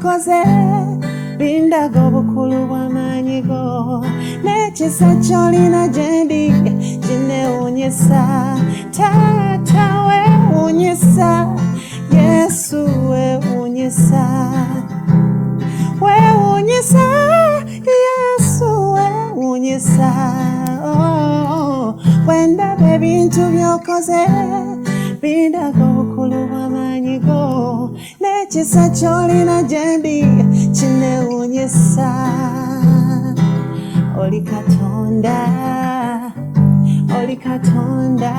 byokoze bindaga obukulu bw'amaanyigo n'ekisa ky'olina gye ndi kineewuunyisa taata weewuunyisa Yesu weewuunyisa Yesu weewuunyisa bwendaba ebintu byokoze bindaga obukulu bw'amaanyigo n'ekisa ky'olina gye ndi kineewuunyisa oli Katonda oli Katonda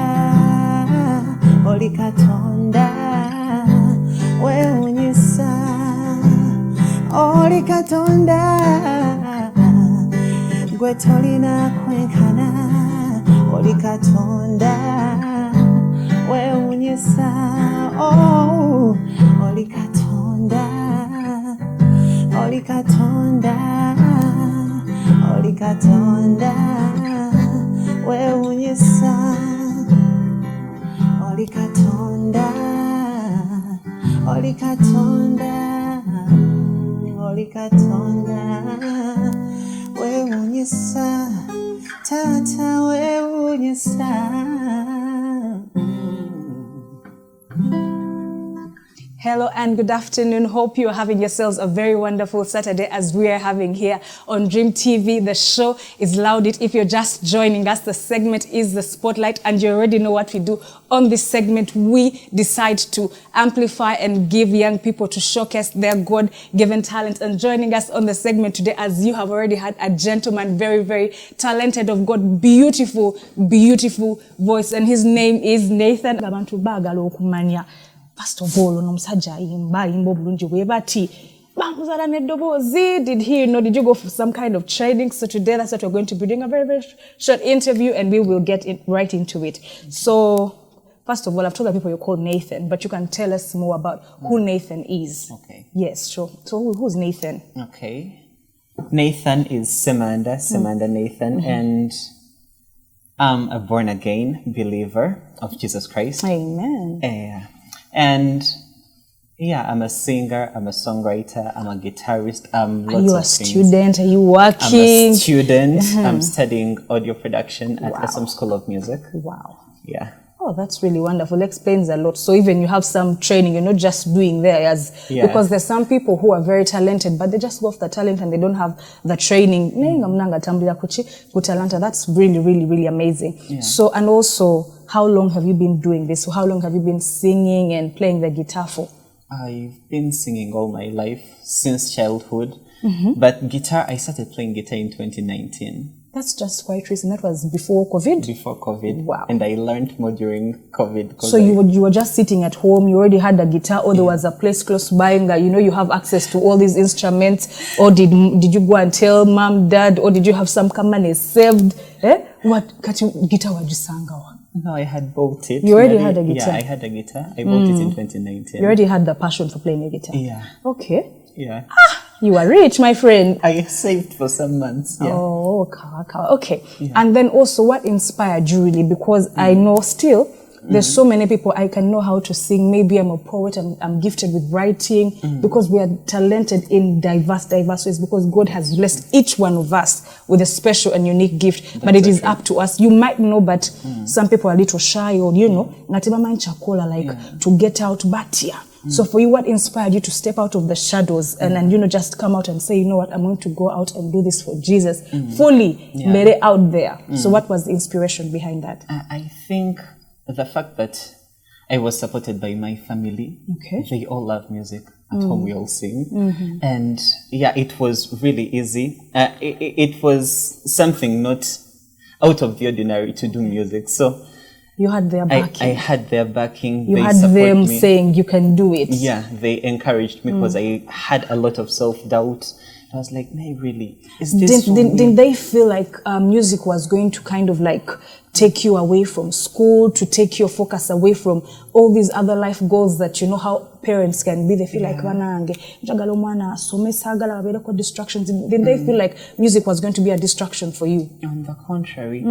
oli Katonda weewuunyisa oli Katonda gwe tolina kwenkana oli Katonda weewuunyisa oli Katonda oli Katonda oli Katonda weewuunyisa oli Katonda oli Katonda oli Katonda weewuunyisa taata weewuunyisa. Hello and good afternoon. Hope you are having yourselves a very wonderful Saturday as we are having here on DreamTV. The show is Loud It. If you're just joining us, the segment is The Spotlight, and you already know what we do on this segment. We decide to amplify and give young people to showcase their God-given talent. And joining us on the segment today, as you have already had, a gentleman, very, very talented of God, beautiful, beautiful voice, and his name is Nathan. First of all, omusajja ayimba obulungi bwe bati bamuzala neddobozi. Did he know? Did you go for some kind of training? So today that's what we're going to be doing, a very, very short interview, and we will get right into it. So first of all, I've told the people you're called Nathan, but you can tell us more about who Nathan is. Okay. Yes, sure. So who's Nathan? Okay. Nathan is Semanda Nathan, and I'm a born-again believer of Jesus Christ. Amen. And yeah, I'm a singer, I'm a songwriter, I'm a guitarist. Are you a student? Are you working? I'm a student. I'm studying audio production at SM School of Music. Wow. Yeah. Oh, that's really wonderful. Explains a lot. So even you have some training, you're not just doing there because there's some people who are very talented, but they just go off the talent and they don't have the training. That's really, really, really amazing. Yeah. So, and also, how long have you been doing this? So how long have you been singing and playing the guitar for? I've been singing all my life since childhood, but guitar, I started playing guitar in 2019. That's just quite recent. That was before COVID? Before COVID. Wow. And I learned more during COVID. So you were just sitting at home, you already had a guitar, or there was a place close by, and you have access to all these instruments, or did you go and tell mom, dad, or did you have some money saved? What guitar were you sang? No, I had bought it. You already had a guitar? Yeah, I had a guitar. I bought it in 2019. You already had the passion for playing a guitar? Yeah. Okay. Yeah. You are rich, my friend. I saved for some months. Yeah. Oh, okay. Yeah. And then also, what inspired you really? Because I know still, there's so many people, I can know how to sing. Maybe I'm a poet, I'm gifted with writing, because we are talented in diverse ways, because God has blessed each one of us with a special and unique gift. But it is up to us. You might know, but some people are a little shy, or, to get out, but yeah. So for you, what inspired you to step out of the shadows and just come out and say, you know what, I'm going to go out and do this for Jesus, fully, very out there. So what was the inspiration behind that? I think the fact that I was supported by my family. Okay. They all love music. At home we all sing. And yeah, it was really easy. It was something not out of the ordinary to do music. So you had their backing. I had their backing. You had them saying you can do it. Yeah, they encouraged me because I had a lot of self-doubt. I was like, no, really, is this didn't they feel like music was going to kind of like take you away from school, to take your focus away from all these other life goals that you know how parents can be? They feel like distractions. Didn't they feel like music was going to be a distraction for you? On the contrary,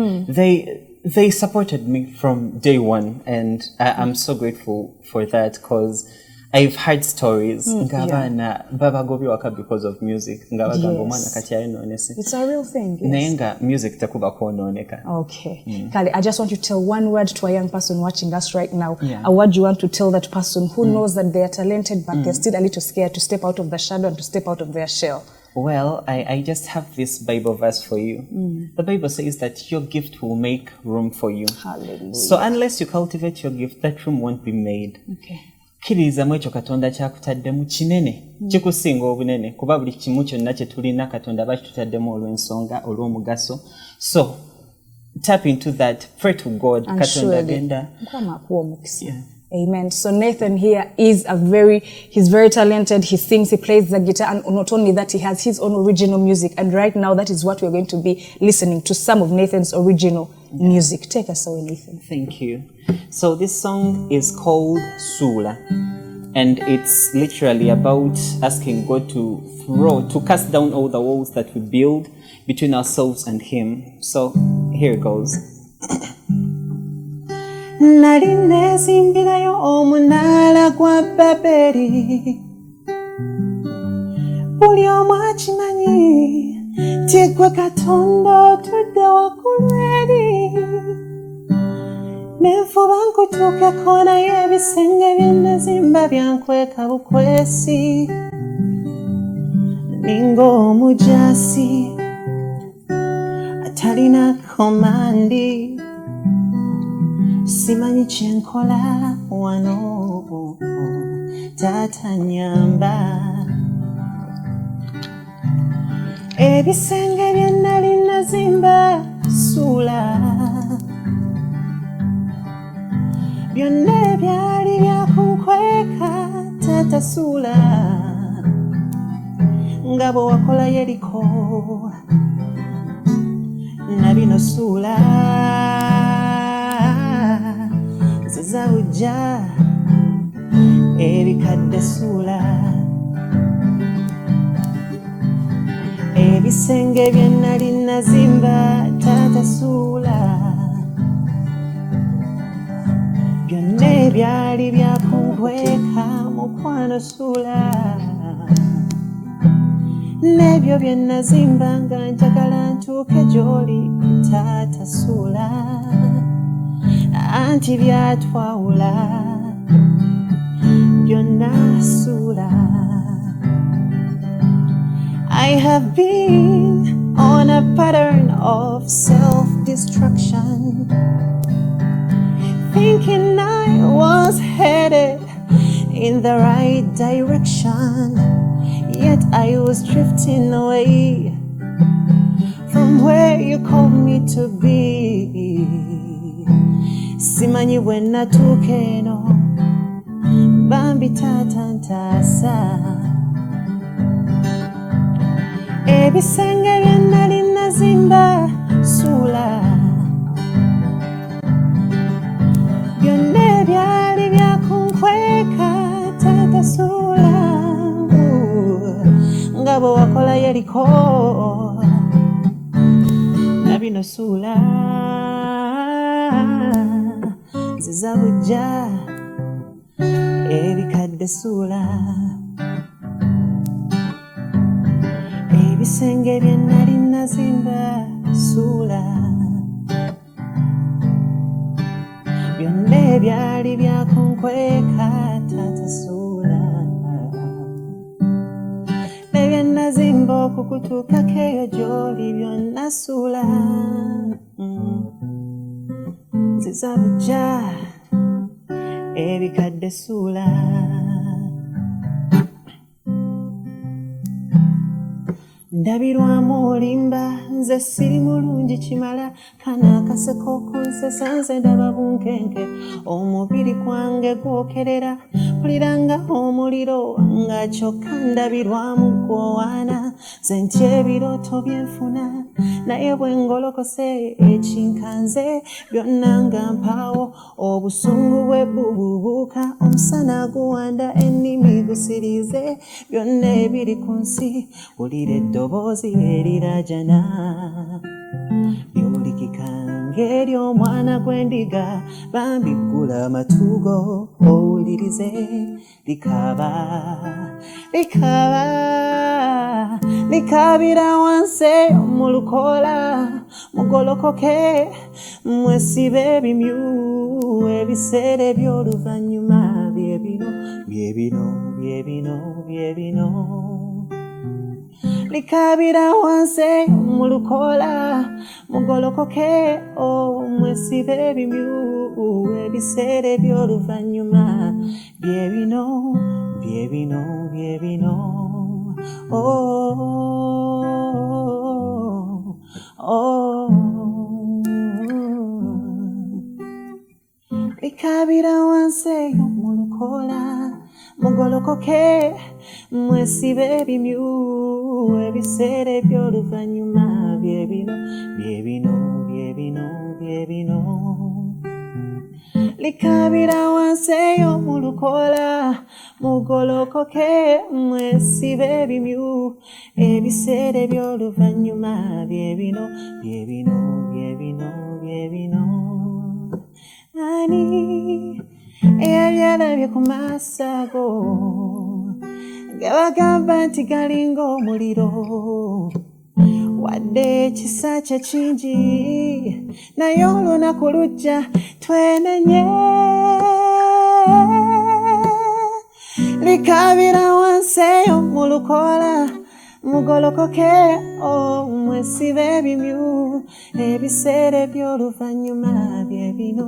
they supported me from day one, and I'm so grateful for that, because I've heard stories ngabana baba gobi waka because of music ngabagamba omwana kati ayinonese. It's a real thing. Nenga music tekuba kuononeka. Okay. Kale, I just want you to tell one word to a young person watching us right now. A word you want to tell that person who knows that they are talented but they're still a little scared to step out of the shadow and to step out of their shell. Well, I just have this Bible verse for you. The Bible says that your gift will make room for you. Hallelujah. So unless you cultivate your gift, that room won't be made. Okay. Kkirizamu ekyo Katonda kyakutaddemu kinene kikusinga obunene kuba buli kimu kyonna kye tulina Katonda bakitutaddemu olw'ensonga olw'omugaso. So tap into that, pray to God. Katonda agenda. Amen. So Nathan here is he's very talented. He sings, he plays the guitar, and not only that, he has his own original music. And right now, that is what we're going to be listening to, some of Nathan's original music. Take us away, Nathan. Thank you. So this song is called Sula, and it's literally about asking God to cast down all the walls that we build between ourselves and Him. So here it goes. Nali nezimbirayo omunaala gwa Baberi, buli omu akimanyi nti ggwe Katonda otudde waggulu eri, ne nfuba nkutuukeko naye ebisenge bye nazimba byankweka bukwesi, ninga omujaasi atalina komandi. Simanyi kyenkola wano Taata nyamba. Ebisenge bye nali nazimba Sula, byonna ebyali byakunkweka Taata Sula, nga bwe wakola Yeriko na bino Sula. Zizawujja ebikadde Sula, ebisenge bye nali nazimba Taata Sula, byonna ebyali byakunkweka mukwano Sula, n'ebyo bye nazimba nga njagala ntuuke gy'oli Taata Sula, anti byatwawula byonna Sula. I have been on a pattern of self-destruction, thinking I was headed in the right direction, yet I was drifting away from where you called me to be. Simanyi bwe natuuka eno bambi Taata ntaasa, ebisenge bye nali nazimba Sula, byonna ebyali byakunkweka Taata Sula, nga bwe wakola Yeriko na bino Sula. Zizawujja ebikadde Sula, ebisenge bye nali nazimba Sula, byonna ebyali byakunkweka Taata Sula, ne bye nazimba okukutuukako eyo gy'oli byonna Sula. Zizawujja ebikadde Sula. Ndabirwamu olimba nze siri mulungi kimala, kana akaseko kunsesa nze ndaba bunkenke, omubiri gwange gwokerera mpuliranga omuliro nga kyokka ndabirwamu gwowaana, nze ntya ebirooto byenfuna naye bwe ngolokose ekinkanze byonna nga mpaawo, obusungu bwe bubuubuuka omusana guwanda ennimi gusirize, byonna ebiri ku nsi wulira eddoboozi erirajana, byolikika ngeri omwana gwendiga bambigula matugo owulirize likabira wanse omulukola mugolokoke mwesibe ebimyu ebiseera eby'oluvannyuma byebino likabira wanse mulukola mugolokoke mwesibe ebimyu ebiseera eby'oluvannyuma byebino likabira wanse mulukola mugolokoke mwesibe ebimyu ebiseera eby'oluvannyuma byebino likabira wanse mulukola mugolokoke mwesibe ebimyu ebiseera eby'oluvannyuma byebino ani eyabyalabye ku maaso ago gabagamba nti galinga omuliro wadde ekisa kye kingi naye olunaku lujja twenenye likabira wanse mulukola mugolokoke mwesibe ebimyu ebiseera eby'oluvannyuma byebino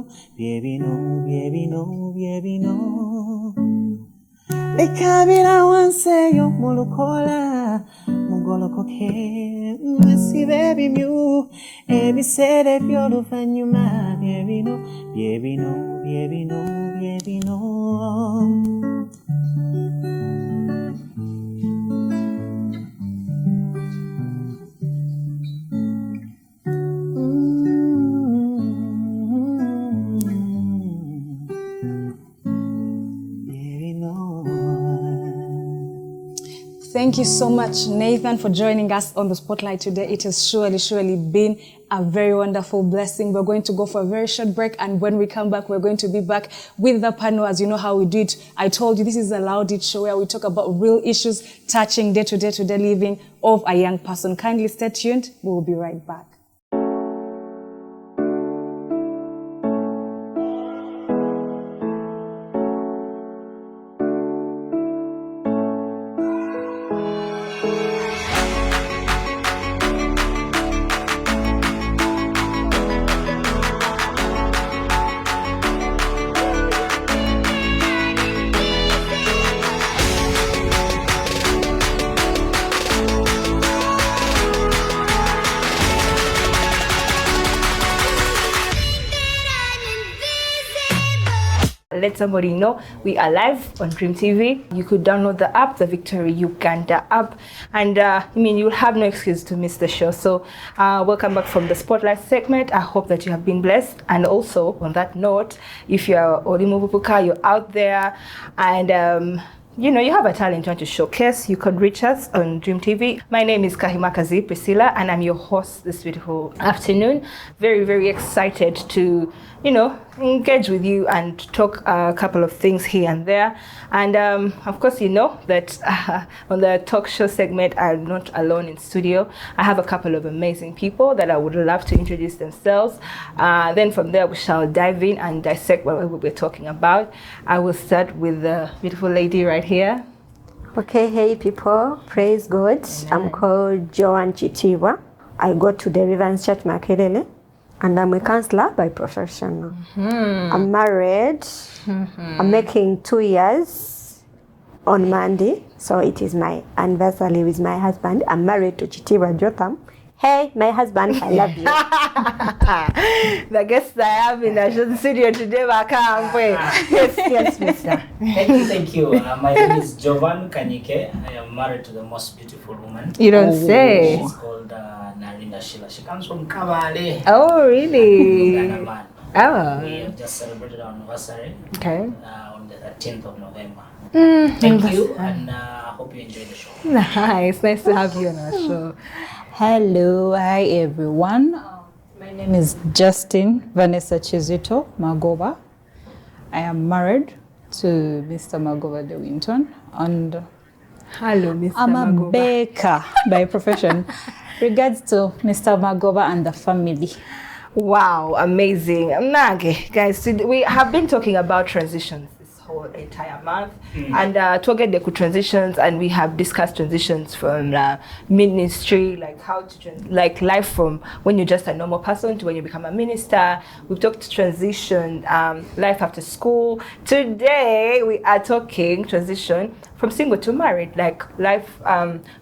likabira wanse mulukola mugolokoke mwesibe ebimyu ebiseera eby'oluvannyuma byebino Thank you so much, Nathan, for joining us on the Spotlight today. It has surely been a very wonderful blessing. We're going to go for a very short break, and when we come back, we're going to be back with the panel. As you know how we do it, I told you this is a Loud It show where we talk about real issues touching day-to-day living of a young person. Kindly stay tuned. We will be right back. Let somebody know we are live on DreamTV. You could download the app, the Victory Uganda app, and you'll have no excuse to miss the show. So welcome back from the Spotlight segment. I hope that you have been blessed. And also, on that note, if you're Olimubupuka, you're out there, and you have a talent you want to showcase, you could reach us on DreamTV. My name is Kahimakazi, Priscilla, and I'm your host this beautiful afternoon. Very, very excited to, engage with you and talk a couple of things here and there. And of course, you know that on the talk show segment, I'm not alone in studio. I have a couple of amazing people that I would love to introduce themselves. Then from there, we shall dive in and dissect what we're talking about. I will start with the beautiful lady right here. Okay, hey people, praise God. I'm called Joan Kitiibwa. I go to the River's Church Makerere, and I'm a counselor by profession. I'm married. I'm making 2 years on Monday, so it is my anniversary with my husband. I'm married to Kitiibwa Jotham. Hey, my husband, I love you. The guests I have in the studio today, yes, mister. Thank you. My name is Jovan Kanyike. I am married to the most beautiful woman. You don't say. She's called Narinda Sheila. She comes from Kabale. Oh, really? Man. Oh. We have just celebrated our anniversary on the 13th of November. Thank you, and hope you enjoy the show. Nice to have you on our show. Hello, hi everyone. My My name is Justine Vanessa Kizito Magoba. I am married to Mr. Magoba de Winton, and Hello, Mr. I'm Magoba. a baker by profession. Regards to Mr. Magoba and the family. Wow, amazing. Nage, guys, we have been talking about transitions this whole entire month, and Tebandeke transitions, and we have discussed transitions from ministry, like how to like life from when you're just a normal person to when you become a minister. We've talked transition, life after school. Today we are talking transition from single to married, like life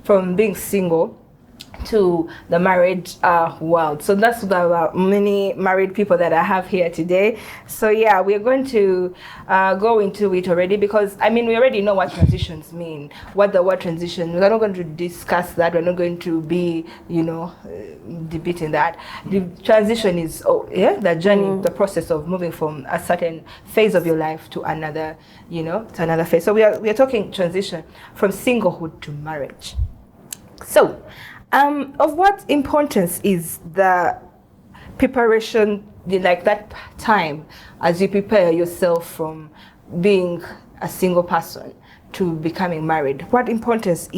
from being single to the married world. So that's the many married people that I have here today. So yeah, we're going to go into it already, because I mean we already know what transitions mean, what the word transition. We're not going to discuss that. We're not going to be, you know, debating that. The transition is the journey, the process of moving from a certain phase of your life to another, you know, to another phase. So we are talking transition from singlehood to marriage. So of what importance is the preparation, like that time as you prepare yourself from being a single person to becoming married? What importance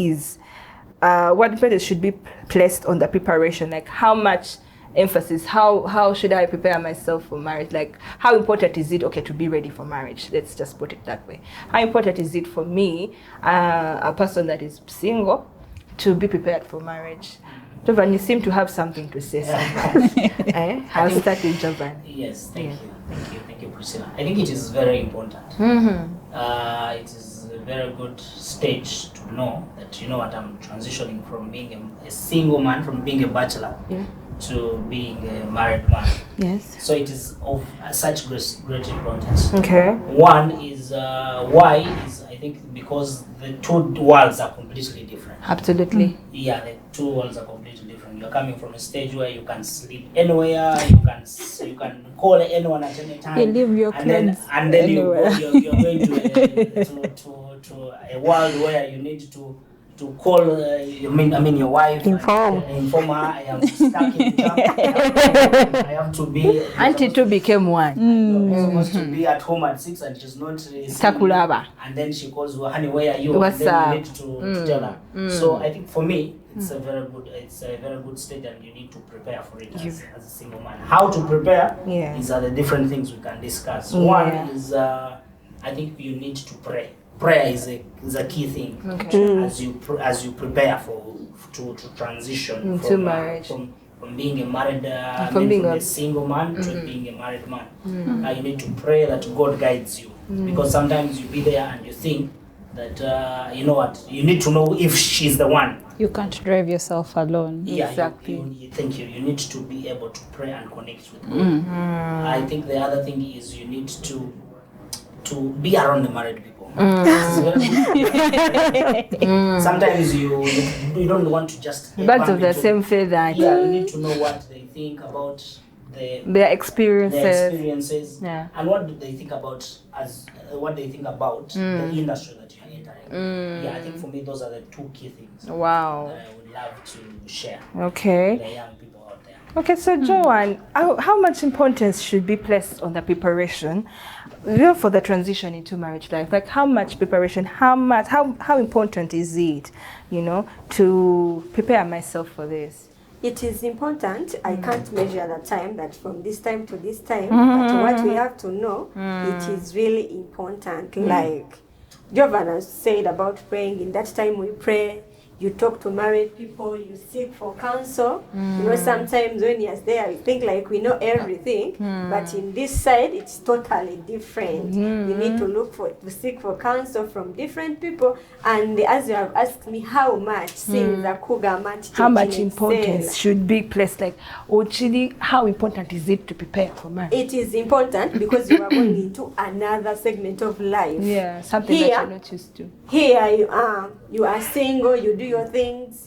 should be placed on the preparation? Like how much emphasis, how should I prepare myself for marriage? Like how important is it, to be ready for marriage? Let's just put it that way. How important is it for me, a person that is single, to be prepared for marriage? Jovan, you seem to have something to say. I'll start with Jovan. Yes, thank you, Priscilla. I think it is very important. It is a very good stage to know that, you know what, I'm transitioning from being a single man, from being a bachelor, to being a married man. Yes. So it is of such great importance. Okay. One is why is, I think, because the two worlds are completely different. Absolutely. Yeah, the two worlds are completely different. You're coming from a stage where you can sleep anywhere, you can call anyone at any time. You leave your clothes and then you're going to a world where you need to call your wife, inform her I am stuck in town. I have to be. Auntie two became one. She's supposed to be at home at 6 and she's not. Takulaba. And then she calls, honey, where are you? What's and then up? you need to tell her. So I think for me, it's a very good stage, and you need to prepare for it as a single man. How to prepare? These are the different things we can discuss. One is I think you need to pray. Prayer is a key thing as you prepare to transition to marriage, from being a married from a single man to being a married man. You need to pray that God guides you, because sometimes you be there and you think that you know what, you need to know if she's the one. You can't drive yourself alone. Yeah, exactly. You need to be able to pray and connect with God. I think the other thing is you need to be around the married people. Sometimes you don't want to just birds of the same feather. Yeah, you need to know what they think about their experiences. And what do they think about the industry that you are entering. Yeah, I think for me those are the two key things. Wow. That I would love to share. Okay. The young people out there. Okay, so Joan, how much importance should be placed on the preparation for the transition into marriage life? Like how much preparation, how important is it, to prepare myself for this? It is important. I can't measure the time, that from this time to this time, but what we have to know, it is really important. Like Jovan has said about praying, in that time we pray, you talk to married people, you seek for counsel. Sometimes when you're there, we think like we know everything, but in this side, it's totally different. You need to seek for counsel from different people. And as you have asked me, how much things are how much importance should be placed? Like, how important is it to prepare for marriage? It is important because you are going into another segment of life. Yeah, something that you're not used to. Here you are single, you do your things,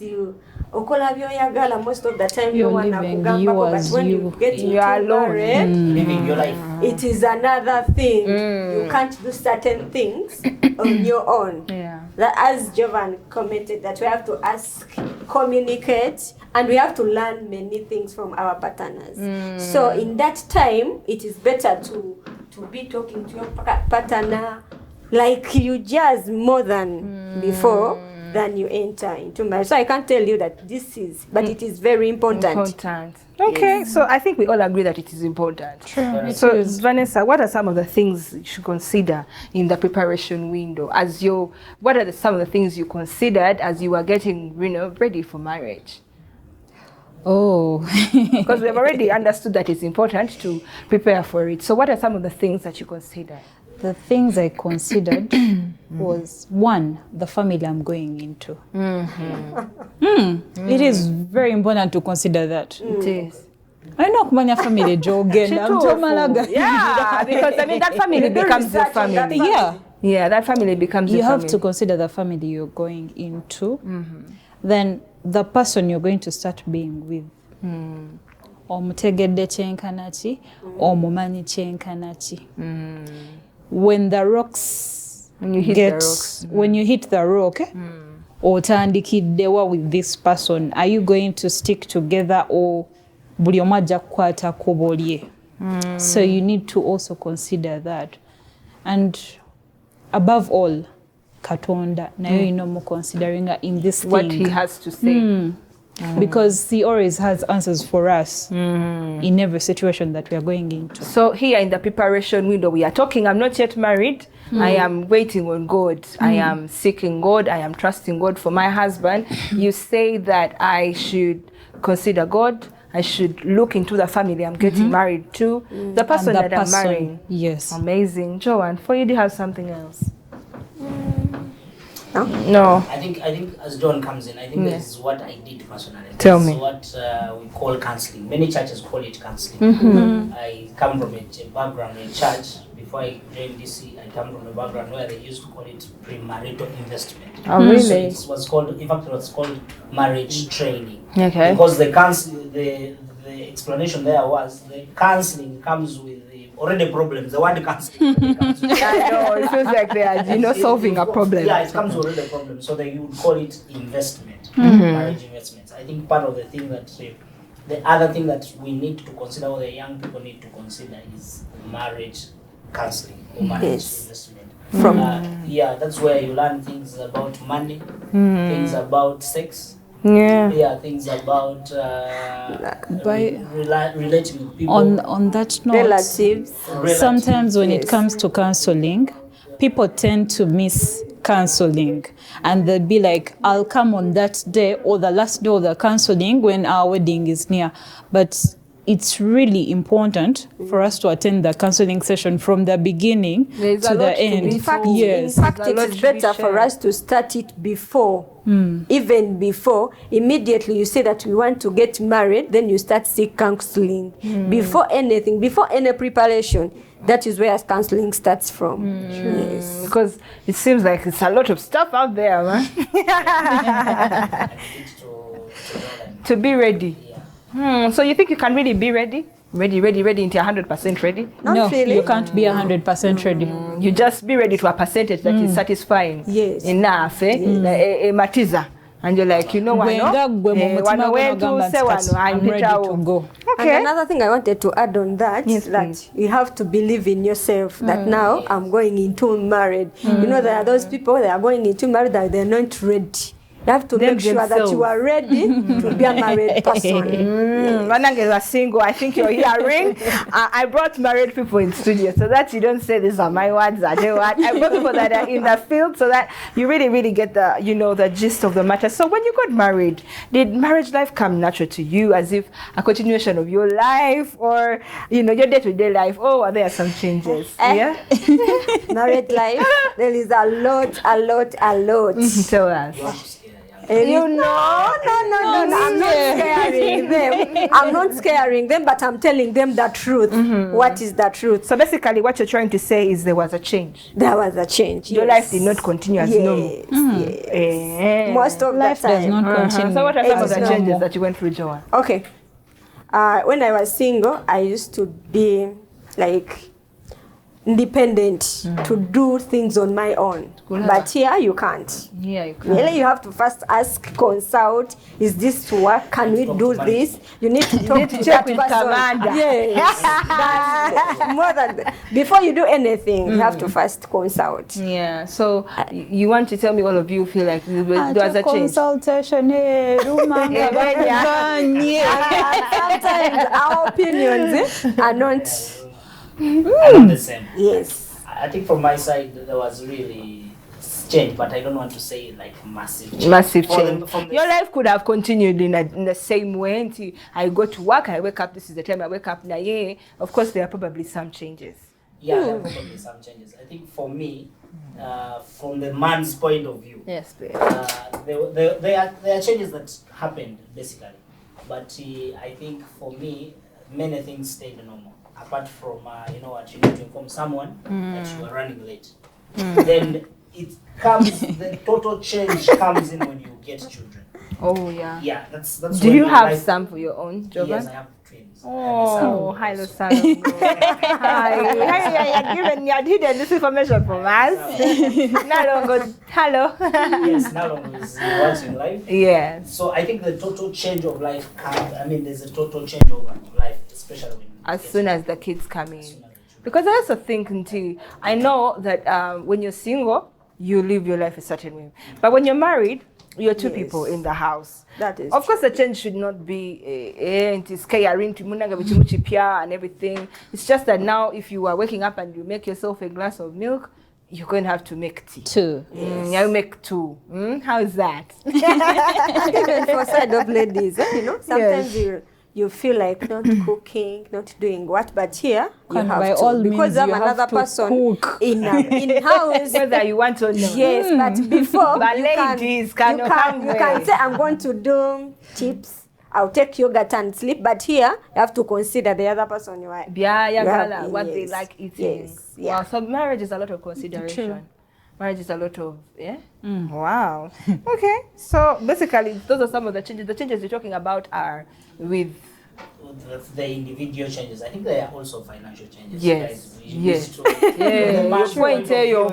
okola byoyagala, most of the time you want to kugamba, but when you get into marriage, living your life, it is another thing. You can't do certain things on your own. Yeah. That, as Jovan commented, that we have to ask communicate, and we have to learn many things from our partners. So in that time, it is better to be talking to your partner like you just more than before than you enter into marriage. So I can't tell you that this is, but it is very important. Okay, so I think we all agree that it is important. True. So Vanessa, what are some of the things you should consider in the preparation window? What are some of the things you considered as you were getting, ready for marriage? Oh, Because we've already understood that it's important to prepare for it. So what are some of the things that you consider? the things I considered was, one, the family I'm going into. It is very important to consider that. It is. I know kumanya family jogen. Yeah, because I mean that family becomes your family. Yeah, that family becomes your family. You have to consider the family you're going into. Then the person you're going to start being with. Omutegedde kyenkanachi, omumanyi kyenkanachi. When the rocks when you hit the rock, otandikiddewa with this person, are you going to stick together or buli omu ajja kukwata kkubo lye? So you need to also consider that. And above all, Katonda, nayo inomu considering in this thing. What he has to say. Because he always has answers for us in every situation that we are going into. So here in the preparation window, we are talking, I'm not yet married. I am waiting on God. I am seeking God. I am trusting God for my husband. You say that I should consider God. I should look into the family I'm getting married to. The person that I'm marrying. Yes. Amazing. Joan, for you, do you have something else? No. I think as Joan comes in, I think this is what I did personally. Tell me. What we call counseling. Many churches call it counseling. I come from a background in church. Before I joined DC, I come from a background where they used to call it premarital investment. Oh, really? So it was called, in fact, it was called marriage training. Okay. Because the explanation there was the counseling comes with already problems. The word counseling comes with I know, it feels like they are, solving a problem. Yeah, it comes with already a problem. So you would call it investment, marriage investments. I think part of the thing that, the other thing that we need to consider, or the young people need to consider, is marriage counseling or marriage investment. That's where you learn things about money, things about sex. Things about relating with people. On that note, Relatives. Sometimes when it comes to counseling, people tend to miss counseling, and they'll be like, I'll come on that day or the last day of the counseling when our wedding is near. But it's really important for us to attend the counseling session from the beginning to the end. In fact, it's better for us to start it before. Even before, immediately you say that we want to get married, then you start seek counseling. Before anything, before any preparation, that is where counseling starts from. Yes. Because it seems like it's a lot of stuff out there, man. To be ready. So you think you can really be ready? Ready into 100% ready? Not really. You can't be 100% ready. You just be ready to a percentage that is satisfying. Yes. Enough, matiza. And you're like, you know what? I'm ready to go. Okay. And another thing I wanted to add on that is that you have to believe in yourself that now I'm going into married. You know, there are those people that are going into married that they're not ready. You have to make sure that you are ready to be a married person. Manang is single. I think you're hearing. I brought married people in studio so that you don't say these are my words. I brought people that are in the field so that you really get the the gist of the matter. So when you got married, did marriage life come natural to you as if a continuation of your life, or your day-to-day life? Oh, are there some changes? Married life, there is a lot. Tell us. No, I'm not scaring them. I'm not scaring them, but I'm telling them the truth. What is the truth? So basically what you're trying to say is there was a change. There was a change. Your life did not continue as normal. Yes. Most of Life the time. does not continue. So what are some of the changes that you went through, Joan? Okay. When I was single, I used to be like, independent to do things on my own. But here you can't. Yeah, you can. Really, you have to first ask, consult, is this to work? Can we do this? You need to talk to check that with person. Semanda. Yes. That's more than that. Before you do anything, you have to first consult. Yeah, so you want to tell me all of you feel like there was a change? Consultation, Sometimes our opinions are not the same. Yes. I think from my side there was really change, but I don't want to say like massive change. Massive change. Your life could have continued in the same way until I go to work, I wake up, this is the time I wake up now. Yeah, of course there are probably some changes. Yeah, there are probably some changes. I think for me, from the man's point of view, Yes, please. there are changes that happened basically, but I think for me many things stayed normal. Apart from you know what, you need to inform someone that you are running late. Then it comes, the total change comes in when you get children. Oh yeah. Yeah, that's. Do when you have life, some for your own, Jovan? Yes, I have twins. Oh, hi, Luciano. Hi, you had hidden this information from us. Now long hello. Yes, now long is watching life. Yes. So I think the total change of life comes. I mean, there's a total change over life, especially when As soon as the kids come in. Because I also think until I know that when you're single, you live your life a certain way. But when you're married, you're two people in the house. That is Of course, the change should not be and everything. It's just that now, if you are waking up and you make yourself a glass of milk, you're going to have to make tea. Two. You make two. How is that? even for side of ladies, you know, sometimes you feel like not cooking, not doing what, but here you By have to, all because means, I'm you have another to person cook. in house. Whether you want to know. Yes, but before But you ladies can, cannot you can say I'm going to do chips. I'll take yogurt and sleep, but here you have to consider the other person you are. What they like eating. Yes, yeah. Wow, so marriage is a lot of consideration. True. Marriage is a lot of, Wow. Okay, so basically those are some of the changes. The changes you're talking about are with the individual changes. I think there are also financial changes. Yes. Guys, Yes. The man's point of view is,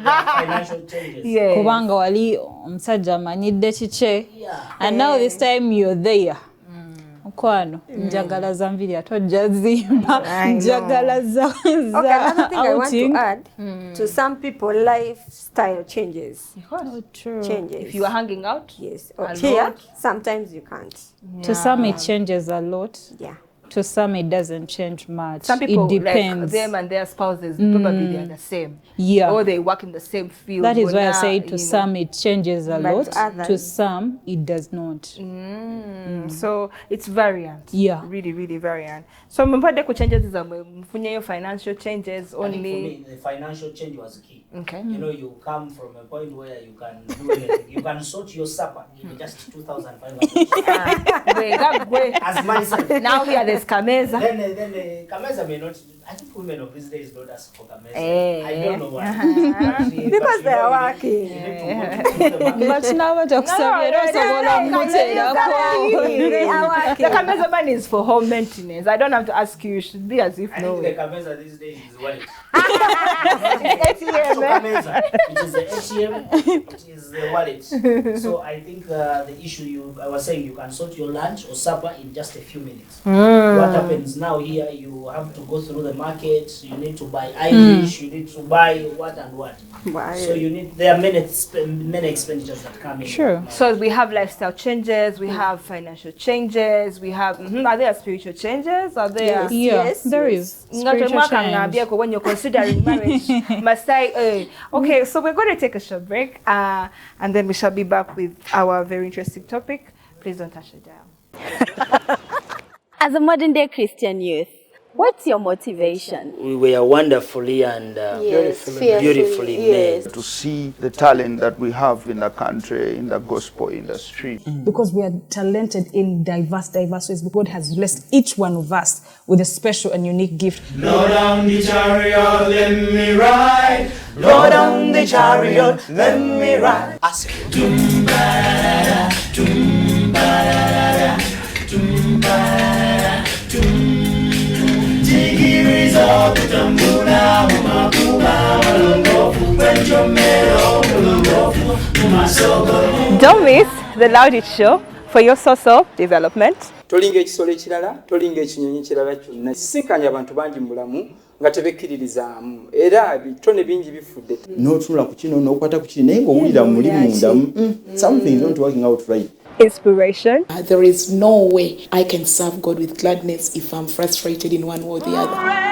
financial changes. Yes. Kubanga wali omusajja amanyidde kike. Yeah. And now this time you're there. Mukwano, njagala za nviri atojja zimba, njagala za Okay, another thing I want to outing. add, to some people, lifestyle changes. Oh, true. Changes. If you are hanging out, Yes. a Here, lot. sometimes you can't. To some it changes a lot. Yeah. To some it doesn't change much. some people it depends. like them and their spouses, probably they are the same. Yeah. Or they work in the same field. That is but why I now, say you to know. some it changes a But lot. to others- To some it does not. So it's variant. Yeah. Really, really variant. So mpade changes is mfunye your financial changes I think for only. me, the financial change was key. Okay. You know, you come from a point where you can do anything. You can sort your supper in just 2,500. As myself. Now here there's Kameza. Then Kameza may not. I think women of these days don't ask for Kameza. I don't know why. Because they are working. But now what okusabyera osobola okumuteerako. They are The working. Kameza money is for home maintenance. I don't have to ask you. You should be as if I no. think the Kameza these days is wallet. ATM, Kameza, it is the ATM, it is the wallet. So I think the issue I was saying, you can sort your lunch or supper in just a few minutes. What happens now here, you have to go through the market, you need to buy Irish, you need to buy what and what. So you need, there are many expenditures that come in. Sure. So we have lifestyle changes, we have financial changes, we have, are there spiritual changes? Are there? Yeah, there is spiritual change. When you're considering marriage, must I? Okay, so we're going to take a short break, and then we shall be back with our very interesting topic. Please don't touch the dial. As a modern day Christian youth, what's your motivation? We were wonderfully and beautifully made. To see the talent that we have in the country, in the gospel industry. Because we are talented in diverse ways. God has blessed each one of us with a special and unique gift. Lord on the chariot, let me ride. Lord on the chariot, let me ride. Ask Jigiriza kutambula Don't miss the Loudit Show for your social development. Tolinga ekisolo ekirala, tolinga ekinyonyi kirala kyonna. Sisinkanya abantu bangi mu bulamu nga tebekkiririzaamu. Era bitone bingi bifudde. N'otunula ku kino n'okwata ku kino naye ng'owulira muli munda. Something is not working out right. Inspiration. There is no way I can serve God with gladness if I'm frustrated in one way or the other.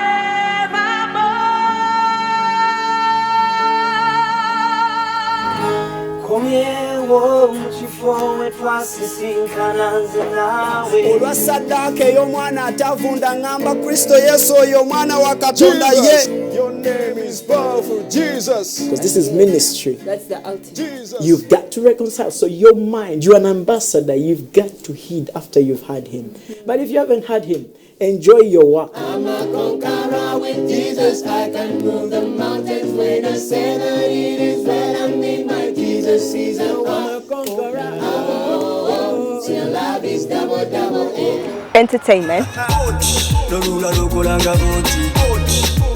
Olwa saddaaka ey'omwana atavunda ngamba Kristo Yesu oyo mwana wa Katonda ye. Your name is powerful, Jesus. Because this is ministry. That's the ultimate. Jesus. You've got to reconcile. So your mind, you're an ambassador. You've got to heed after you've had him. But if you haven't had him, enjoy your work. I'm a conqueror with Jesus. I can move the mountains when I say that it is that I need my Jesus. He's a conqueror. Your love is double, double. Entertainment.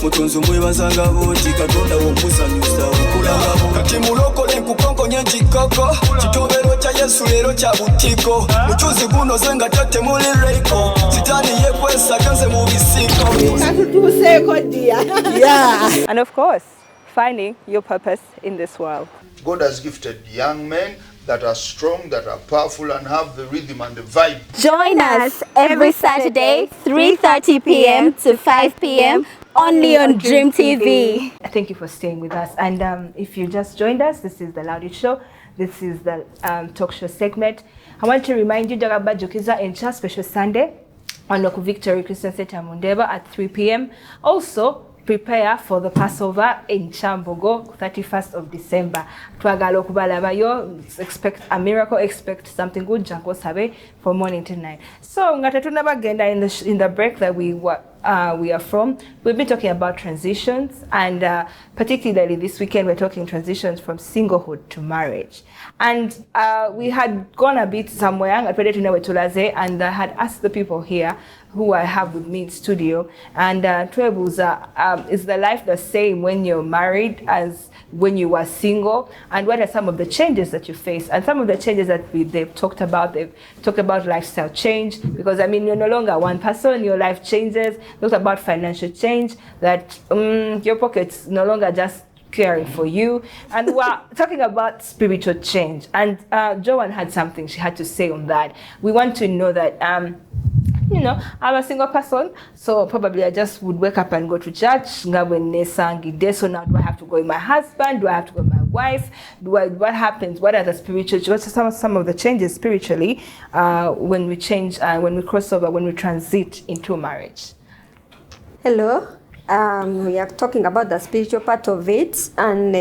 Mutunzu mwebazanga boti katonda womusanyusa okulanga kati mulokole nkukonkonye njikoko kitobero kya Yesu lero kya butiko muchuzi guno zenga tate muli reiko sitani yekwesa kanze mu bisiko Katutuseeko dia. Yeah. And of course, finding your purpose in this world. God has gifted young men that are strong, that are powerful, and have the rhythm and the vibe. Join us every Saturday, 3:30 p.m. to 5 p.m. only on DreamTV. Thank you for staying with us. And if you just joined us, this is the Loudit Show. This is the talk show segment. I want to remind you, Jagaba Jokiza and Cha Special Sunday on Local Victory Christian Center Mundeba at 3 p.m. Also, prepare for the Passover in Chambogo, 31st of December. Twagala okubalabayo, expect a miracle, expect something good. Jango sabe from morning to night. So ngatatuna bagenda in the break that we are from. We've been talking about transitions, and particularly this weekend we're talking transitions from singlehood to marriage. And we had gone a bit somewhere, and I had asked the people here who I have with me in studio, and Twebuza, is the life the same when you're married as when you were single? And what are some of the changes that you face? And some of the changes that they've talked about lifestyle change, because I mean, you're no longer one person, your life changes. Talked about financial change, that your pocket's no longer just caring for you. And we're talking about spiritual change. And Joan had something she had to say on that. We want to know that you know, I'm a single person, so probably I just would wake up and go to church. So now do I have to go with my husband? Do I have to go with my wife? What happens? What are the spiritual? What are some of the changes spiritually when we change, when we cross over, when we transit into marriage? Hello, we are talking about the spiritual part of it, and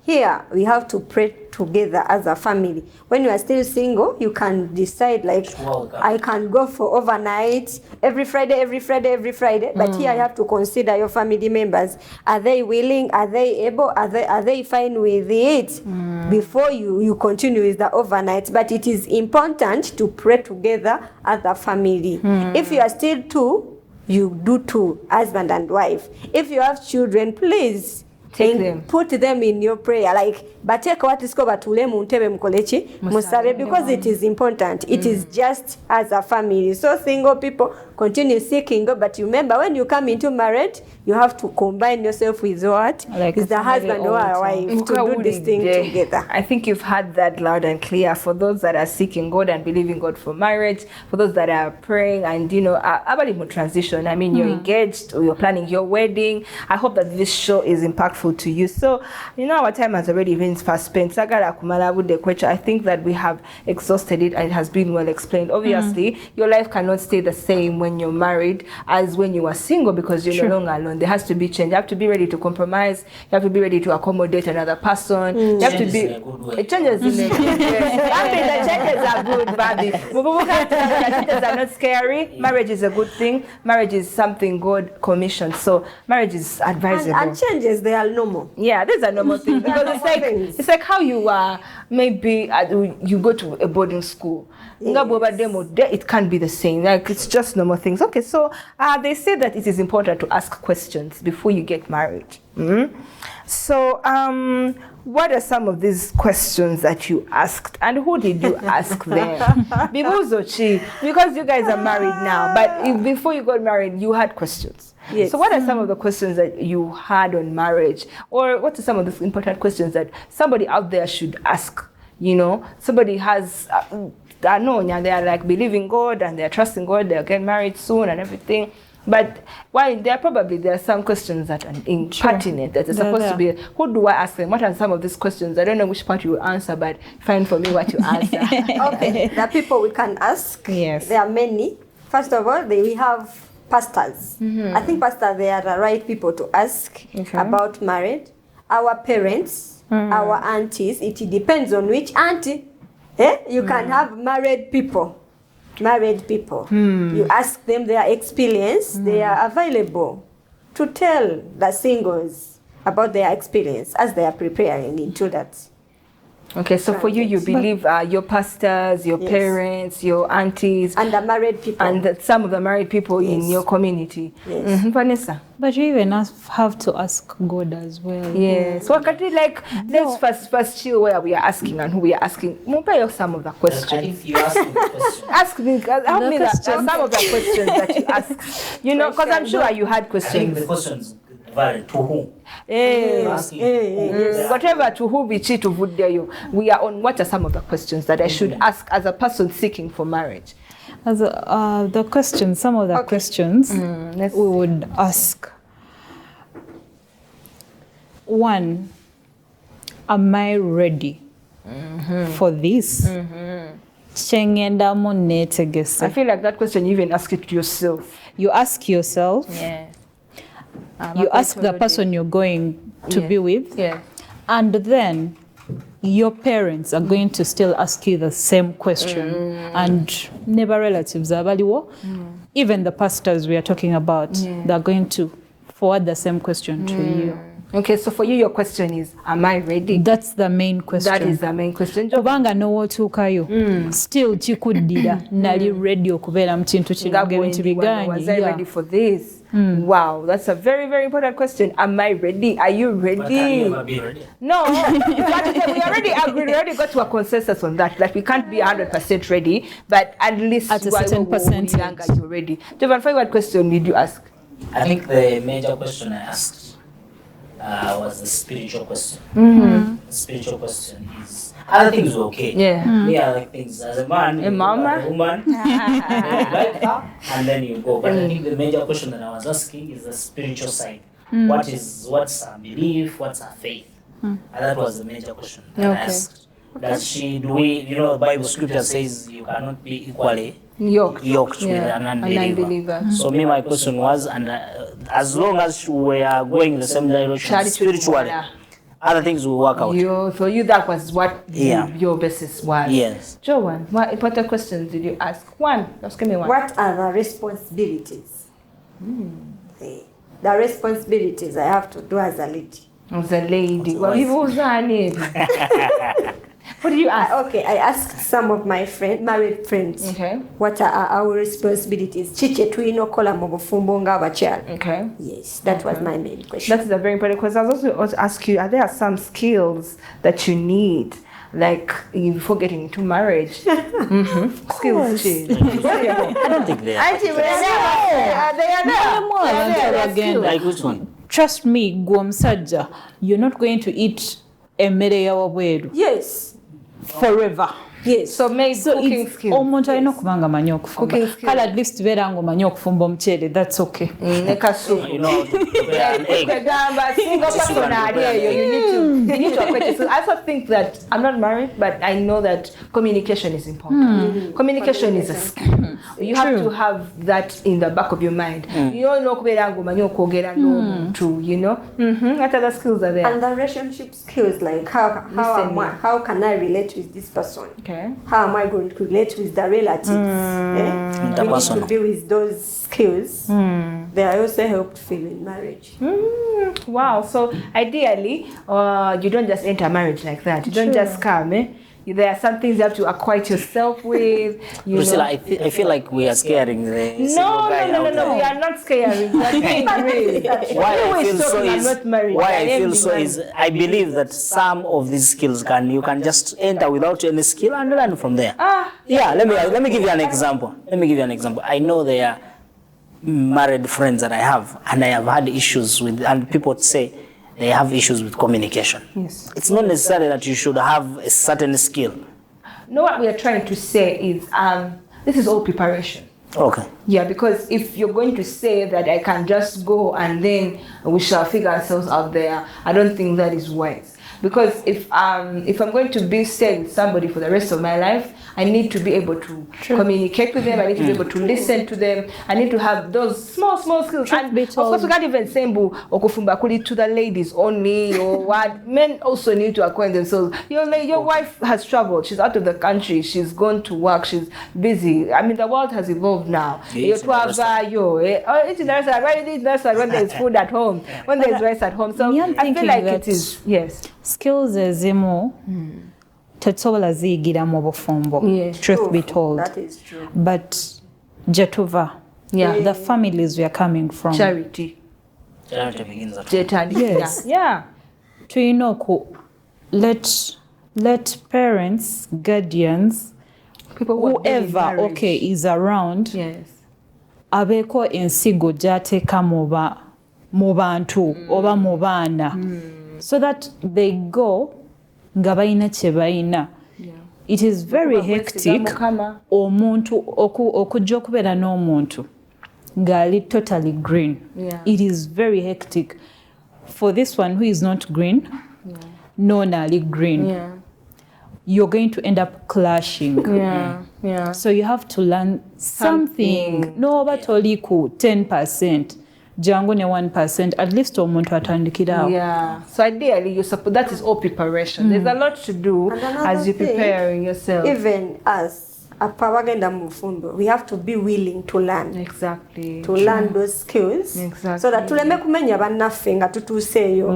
here we have to pray together as a family. When you are still single, you can decide like, I can go for overnight every Friday, but here you have to consider your family members. Are they willing? Are they able? Are they fine with it? Before you continue with the overnight. But it is important to pray together as a family. If you are still two, you do two, husband and wife. If you have children, please put them in your prayer. Like, bateka watisko batule muntebe mukolechi musabe, because it is important. It is just as a family. So single people continue seeking God, but remember, when you come into marriage, you have to combine yourself with what? Like is the husband or a wife to do this thing together. I think you've heard that loud and clear. For those that are seeking God and believing God for marriage, for those that are praying and, you know, about even transition. I mean, you're engaged or you're planning your wedding. I hope that this show is impactful to you. So, you know, our time has already been spent. I think that we have exhausted it and it has been well explained. Obviously, your life cannot stay the same when you're married as when you are single, because you're no longer alone. There has to be change. You have to be ready to compromise. You have to be ready to accommodate another person. You have to be... It changes in the changes are good, Bobby. Changes are not scary. Marriage is a good thing. Marriage is something God commissioned. So marriage is advisable. And changes, they are normal. Yeah, these are normal things. Because it's like how you are, maybe you go to a boarding school. it can't be the same. Like, it's just normal things. Okay, so they say that it is important to ask questions before you get married. So what are some of these questions that you asked, and who did you ask them? Because you guys are married now, but before you got married, you had questions. Yes. So what are some of the questions that you had on marriage, or what are some of the important questions that somebody out there should ask? You know, somebody has, they are like believing God and they're trusting God, they'll get married soon and everything. But while there are some questions that are impertinent, that are supposed to be, who do I ask them? What are some of these questions? I don't know which part you will answer, but find for me what you answer. Okay, the people we can ask. Yes. There are many. First of all, we have pastors. I think pastors, they are the right people to ask about marriage. Our parents, our aunties, it depends on which auntie. You can have married people. You ask them their experience. They are available to tell the singles about their experience as they are preparing into that. Okay, so for you believe your pastors, your parents, your aunties, and the married people, and some of the married people in your community. Yes. Vanessa? But you even have to ask God as well. Yes. So let's first chill where we are asking and who we are asking. Mumpe some of the questions. You ask me the question. Ask me, help me some of the questions that you ask. You know, because I'm sure you had questions. I think the questions vary to whom. Whatever to who we are on. What are some of the questions that I should ask as a person seeking for marriage? As the questions, some of the questions we would ask. One, am I ready for this? I feel like that question you even ask it to yourself. You ask yourself. Yeah. You ask the person you're going to be with. Yeah. And then your parents are going to still ask you the same question. And neighbor relatives, even the pastors we are talking about, they're going to forward the same question to you. Okay, so for you, your question is, am I ready? That's the main question. That is the main question. Kubanga n'otuukayo still kikuddira nali ready okubeera mu kintu kino bintu biganye. Was I ready for this? Wow, that's a very, very important question. Am I ready? Are you ready? But can you never be ready? No, we already agreed, we already got to a consensus on that. Like we can't be 100% ready, but at least at a certain percentage you're ready. Jovan, what question did you ask? I think the major question I asked was the spiritual question. The spiritual question is, other things were okay. Me, I like things as a man, a woman, like her, and then you go. But I think the major question that I was asking is the spiritual side. What's her belief? What's her faith? And that was the major question that I asked. Does she, the Bible scripture says you cannot be equally yoked with an unbeliever. So me, my question was, and as long as we are going in the same direction spiritually, other things will work out. For you, that was what your basis was. Yes. Joan, what important questions did you ask? One, just give me one. What are the responsibilities? The responsibilities I have to do as a lady. As a lady. What did you ask? Okay, I asked some of my married friends. Okay. What are our responsibilities? Chiche tuino kola mubufumbo nga abakyala. Okay. Yes, that was my main question. That is a very important question. I was also ask you, are there some skills that you need, like before getting into marriage? Skills. I don't think they are. They are there. Like which one? Trust me, Guamsaja, you're not going to eat emmere y'awabweru. Yes. Forever. Yes. So cooking skills. Omuntu alina okubanga amanyi okufumba. Kale at least beera nga omanyi okufumba omuceere, that's okay. You know, an egg. You need to appreciate. So I also think that I'm not married, but I know that communication is important. Communication is a skill. You have to have that in the back of your mind. You don't know you know. What other skills are there? And the relationship skills, like how can I relate with this person? Okay. How am I going to relate with the relatives? We need to be with those skills. They are also helped feel in marriage. Wow. So ideally, you don't just enter marriage like that. You don't just come. There are some things you have to acquaint yourself with. Priscilla, I feel like we are scaring the No. We are not scaring. We are being real. Why I feel so is I believe that some of these skills you can just enter without any skill and learn from there. Yeah, let me give you an example. I know there are married friends that I have, and I have had issues with, and people say they have issues with communication. Yes. It's not necessary that you should have a certain skill. No, what we are trying to say is this is all preparation. Okay. Yeah, because if you're going to say that I can just go and then we shall figure ourselves out there, I don't think that is wise. Because if I'm going to stay with somebody for the rest of my life, I need to be able to communicate with them. I need to be able to listen to them. I need to have those small skills. And of course, we can't even say okufumba kuli to the ladies only or what. Men also need to acquaint themselves. Your wife has traveled. She's out of the country. She's gone to work. She's busy. I mean, the world has evolved now. When there's food at home, when there's rice at home. So I feel like it is, yes. Skills ezimu tetsobola ziyigira mu bufumbo. Truth be told. That is true. But jetuva, the families we are coming from. Charity begins at home. Yes. Yeah. Let parents, guardians, whoever is around. Yes. Abeko ensigo gy'ateeka mu bantu oba mu baana. So that they go nga balina kye balina. It is very hectic omuntu okujja okubeera n'omuntu ng'ali totally green. It is very hectic. For this one who is not green, non-ali green, you're going to end up clashing. So you have to learn something. No batoli ku 10%. Jango ne 1%, at least omuntu atandikira. Yeah. So ideally, that is all preparation. There's a lot to do as you're preparing yourself. Even us, we have to be willing to learn. Exactly. To learn those skills. Exactly. So that tuleme kumenya bannaffe nga tutuuseeyo.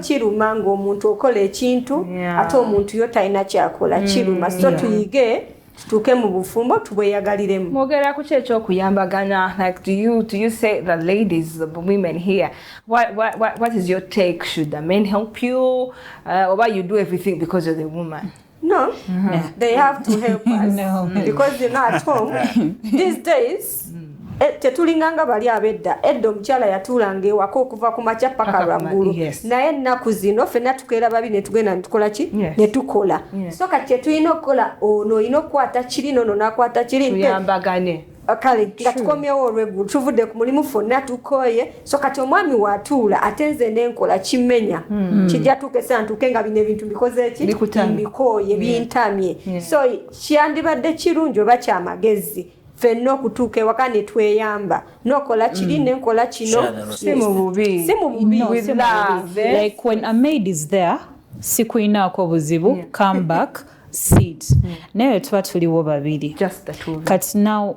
Kiruma ng'omuntu okola ekintu ate omuntu yo talina kyakola kiruma. So tuyige tuke mu bufumbo tubweyagaliremu. Mwogera ku kyekyo okuyambagana. Like, do you say the ladies, the women here, what is your take? Should the men help you, or why you do everything because you're the woman? No, they have to help us. Because at home these days. Tetulinganga bali abedda eddo omukyala yatulanga ewaka okuva ku makya paka lwaggulu naye ennaku zino ffenna tukeera babi ne tugenda ne tukola ki ne tukola so kati tulina okukola ono olina okukwata kiri nono n'akwata kiri tuyambagane kale nga tukomyewo olw'eggulu tuvudde ku mulimu ffonna tukooye so kati omwami waatuula ate nze n'enkola kimmenya kijja tukesa ntuke nga bino ebintu mbikoze eki mbikooye bintamye so kyandibadde kirungi oba kyamagezi fenno okutuuka ewaka ne tweyamba nokola kiri nenkola kino si mu bubi with love. Like when a maid is there sikuyinaako buzibu come back sit naye tuba tuliwo babiri just the two kati now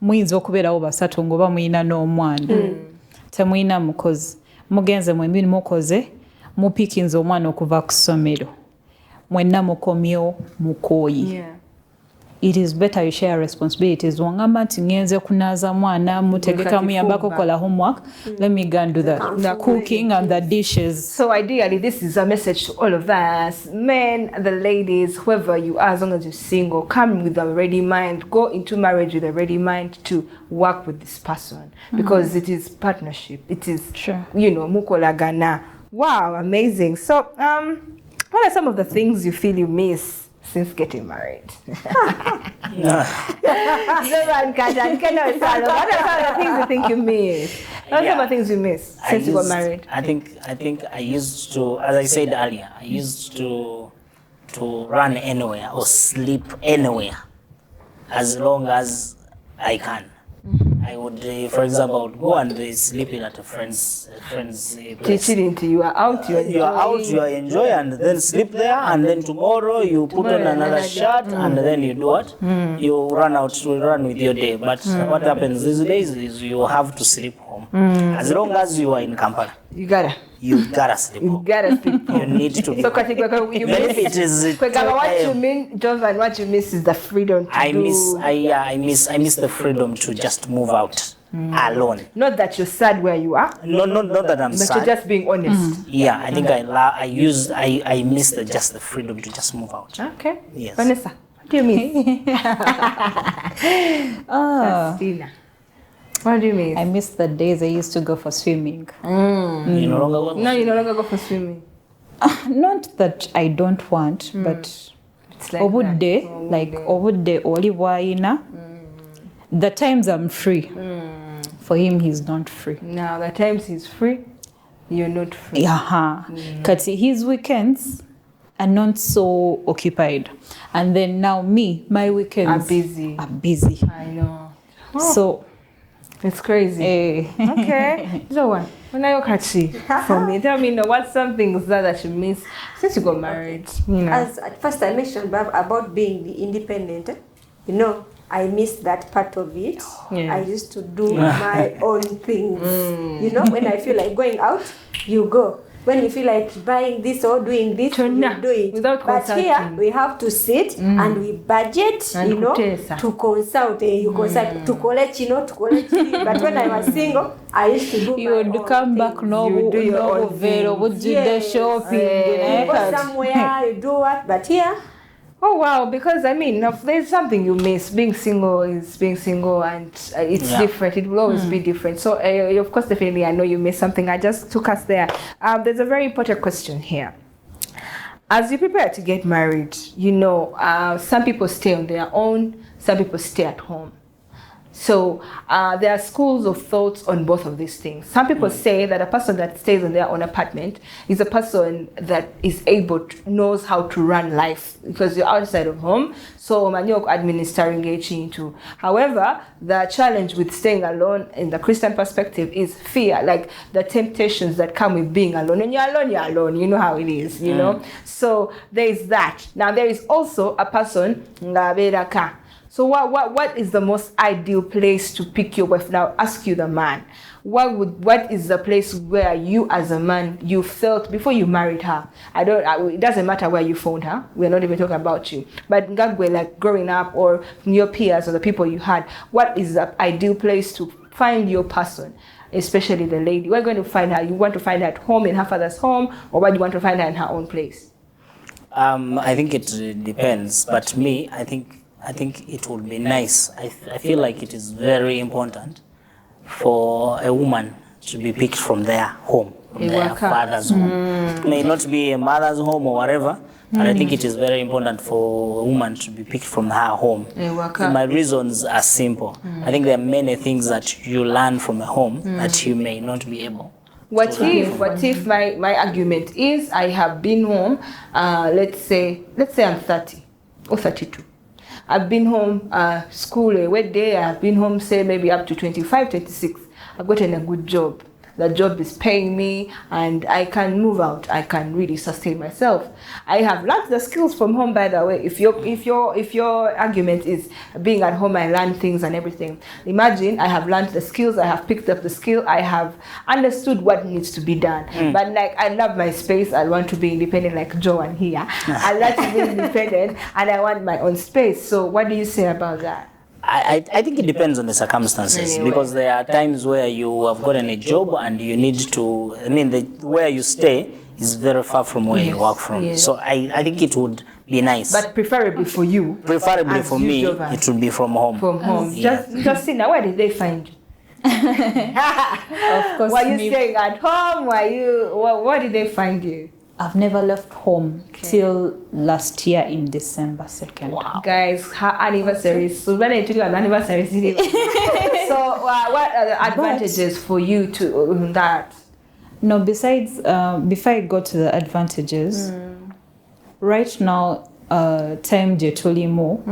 muyinza okubeerawo basatu ng'oba muyina n'omwana temuyina mukozi mugenze mwembiri mukoze mupikinze omwana okuva ku ssomero mwenna mukomyewo mukooyi. It is better you share responsibilities. Wangamba nti ngenze kunaaza mwana mutegeka muyambako kola homework. Let me go and do the cooking and the dishes. So ideally, this is a message to all of us, men, the ladies, whoever you are, as long as you're single, come with a ready mind. Go into marriage with a ready mind to work with this person because it is partnership. It is, mukolagana. Wow, amazing. So, what are some of the things you feel you miss since getting married? What are some of the things you think you miss? What are some of the things you miss since you got married? I think I used to, as I said earlier, I used to run anywhere or sleep anywhere as long as I can. I would, for example, I would go and sleep in at a friend's place. You are out, you enjoy, and then sleep there, and then tomorrow you put on another shirt, and then you do what? You run with your day. But what happens these days is you have to sleep home. As long as you are in Kampala, you gotta sleep home. You need to be. So you if it is what you mean, Jovan, what you miss is the freedom to I miss the freedom to just move out alone. Not that you're sad where you are. Not that I'm sad. But you're just being honest. Yeah, I think I miss just the freedom to just move out. Okay. Yes. Vanessa, what do you mean? Justine. What do you mean? I miss the days I used to go for swimming. You no longer go? No, you no longer go for swimming. Not that I don't want, but it's like Obude Oliwaina. The times I'm free. For him, he's not free. Now, the times he's free, you're not free. Because his weekends are not so occupied. And then now my weekends are busy. I know. So it's crazy. Okay. Joan, when are you catchy for me? Tell me, what's some things that you miss since you got married? As at first I mentioned about being independent, I missed that part of it. Yeah. I used to do my own things. When I feel like going out, you go. When you feel like buying this or doing this, you do it. But here, we have to sit and we budget, and to consult. You consult, to collect, to collect. But when I was single, I used to do you would come back, would do the shopping. You go somewhere, you do what? But here, oh wow, because if there's something you miss, being single is being single, and it's different. It will always be different. So of course, definitely, I know you miss something. I just took us there. There's a very important question here. As you prepare to get married, some people stay on their own, some people stay at home. So there are schools of thoughts on both of these things. Some people say that a person that stays in their own apartment is a person that is knows how to run life because you're outside of home. So manyo administering into. However, the challenge with staying alone in the Christian perspective is fear, like the temptations that come with being alone. And you're alone. You know how it is, you know. So there is that. Now there is also a person So what is the most ideal place to pick your wife? Now ask you the man. What is the place where you as a man you felt before you married her? It doesn't matter where you found her. We're not even talking about you. But like growing up or your peers or the people you had, what is the ideal place to find your person? Especially the lady. We're going to find her. You want to find her at home in her father's home, or what do you want to find her in her own place? I think it depends. But me, I think it would be nice. I feel like it is very important for a woman to be picked from their home, from their father's home. It may not be a mother's home or whatever, but I think it is very important for a woman to be picked from her home. My reasons are simple. I think there are many things that you learn from a home that you may not be able. What if my argument is I have been home, let's say I'm 30 or 32. I've been home, school, a wet day, I've been home, say, maybe up to 25, 26. I've gotten a good job. The job is paying me, and I can move out. I can really sustain myself. I have learned the skills from home, by the way. If your argument is being at home, I learn things and everything. Imagine I have learned the skills, I have picked up the skill, I have understood what needs to be done. But I love my space. I want to be independent, like Joan here. I like to be independent, and I want my own space. So what do you say about that? I think it depends on the circumstances, because there are times where you have gotten a job and you need to, where you stay is very far from where you work from. Yes. So I think it would be nice. But preferably for you. Preferably for me, Jovan, it would be from home. From home. Justine, where did they find you? Of course. Were you staying at home? Where did they find you? I've never left home till last year in December 2nd. Wow. Guys, her anniversary. So when I told you an anniversary, so what are the advantages for you to that? No, besides, before I go to the advantages, right now, time jetolimo,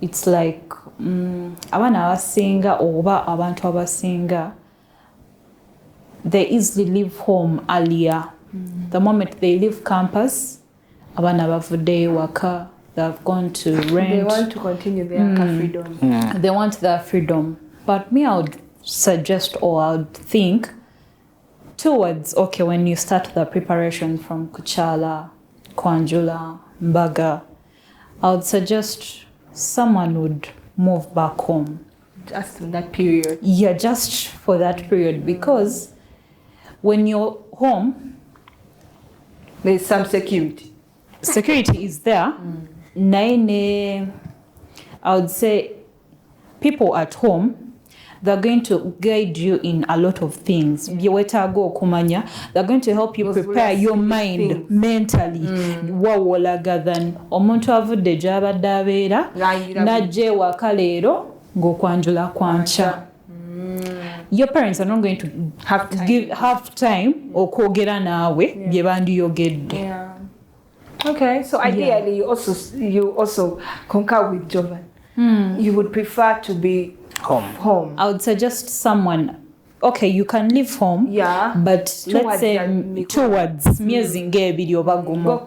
it's like abana abasinga oba abantu abasinga, they easily leave home earlier. The moment they leave campus, abana bavude waka, they've gone to rent. They want to continue their freedom. They want their freedom. But me, I would suggest or I would think towards, okay, when you start the preparation from Kuchala, Kwanjula, Mbaga, I would suggest someone would move back home. Just in that period? Yeah, just for that period, because when you're home, there's some security. Security is there. I would say people at home, they're going to guide you in a lot of things. They're going to help you prepare your mind mentally. Than omuntu avudde gy'abadde abeera n'ajja ewaka leero ng'okwanjula kwanca. Your parents are not going to have time okwogera naawe bye bandiyogedde. Okay, so ideally you also concur with Jovan. You would prefer to be home. I would suggest someone, okay, you can live home, but let's say towards miezi ng'ebiri oba gumu.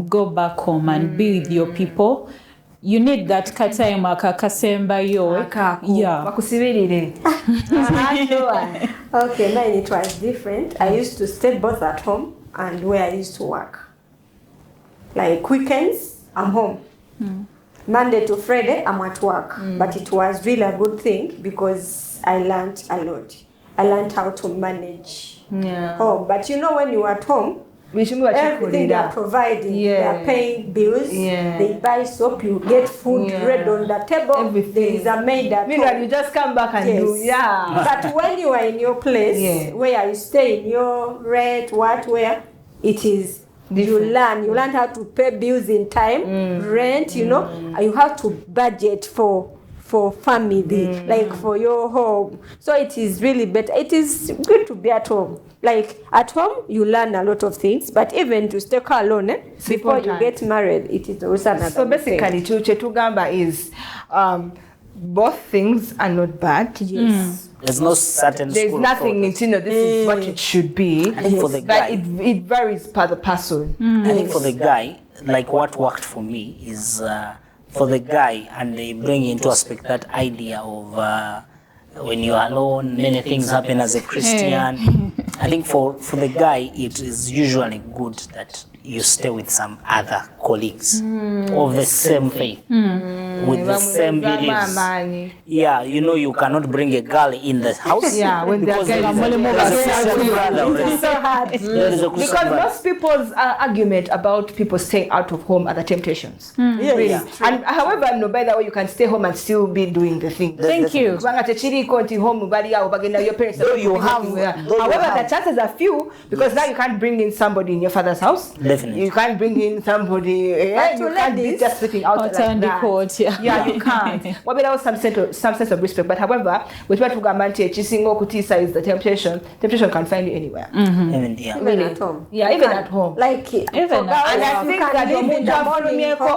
Go back home and be with your people. You need that time akakasembayo. Okay, mine it was different. I used to stay both at home and where I used to work. Like weekends, I'm home. Monday to Friday, I'm at work. But it was really a good thing because I learned a lot. I learned how to manage home. But you know, when you're at home, everything they are providing, they are paying bills, they buy soap, you get food ready on the table, everything. There is a maid at home. You just come back and do, But when you are in your place, where you stay in your rent, where, it is different. You learn how to pay bills in time, rent, you know, you have to budget for family, like for your home. So it is really better. It is good to be at home. Like at home, you learn a lot of things, but even to stay alone before you get married, it is also another. So basically, Chetugamba is both things are not bad. Yes. There's no certain. There's nothing. This is what it should be. I think for the guy, but it varies per the person. I think for the guy, like what worked for me is for the guy, and they bring into aspect that idea of when you are alone, many things happen as a Christian. I think for the guy, it is usually good that you stay with some other colleagues of the same faith, with the same beliefs. Yeah, you know, you cannot bring a girl in the house. Yeah, when because there is so hard. Because most people's argument about people staying out of home are the temptations. Really. And however, no, by the way, you can stay home and still be doing the thing. Thank you. Your parents however, the chances are few because now you can't bring in somebody in your father's house. Definitely. You can't bring in somebody. You can't be just sitting out like that. Court, yeah, you can't. Well, there was some sense of respect. But however, with what Ugamante, Chisingo Kutisa is the temptation. Temptation can find you anywhere. Even at home. Yeah, even at home. Like even and I think that the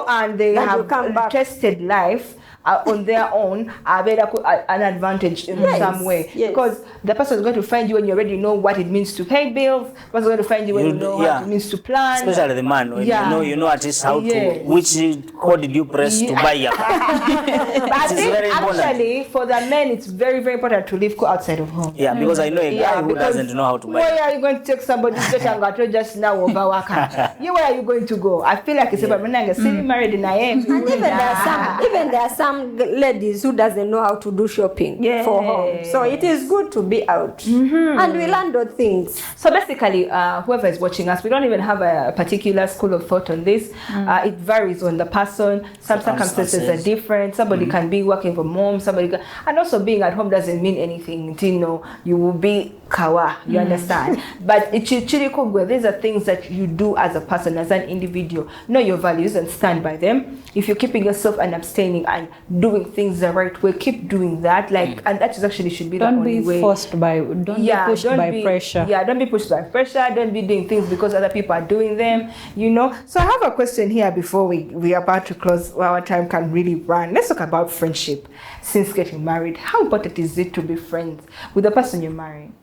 and they have tested life on their own are an advantage in some way because the person is going to find you when you already know what it means to pay bills. The person is going to find you when you know what it means to plan. Especially the man, when you know at least how to, which code did you press to buy your car. But I think actually for the men it's very, very important to live outside of home. Yeah, because I know a guy who doesn't know how to buy. Where are you going to take somebody just now over worker? Where are you going to go? I feel like it's about when married in I am. And even there are some ladies who doesn't know how to do shopping for home. So it is good to be out. And we learn those things. So basically, whoever is watching us, we don't even have a particular school of thought on this. It varies on the person. Some circumstances are different. Somebody can be working from home. And also being at home doesn't mean anything. You know, you will be kawa. You understand? But these are things that you do as a person, as an individual. Know your values and stand by them. If you're keeping yourself and abstaining and doing things the right way, keep doing that. And that is actually should be the only way. Don't be pushed by pressure. Yeah, don't be pushed by pressure. Don't be doing things because other people are doing them. You know. So I have a question here before we are about to close. Our time can really run. Let's talk about friendship. Since getting married, how important is it to be friends with the person you're marrying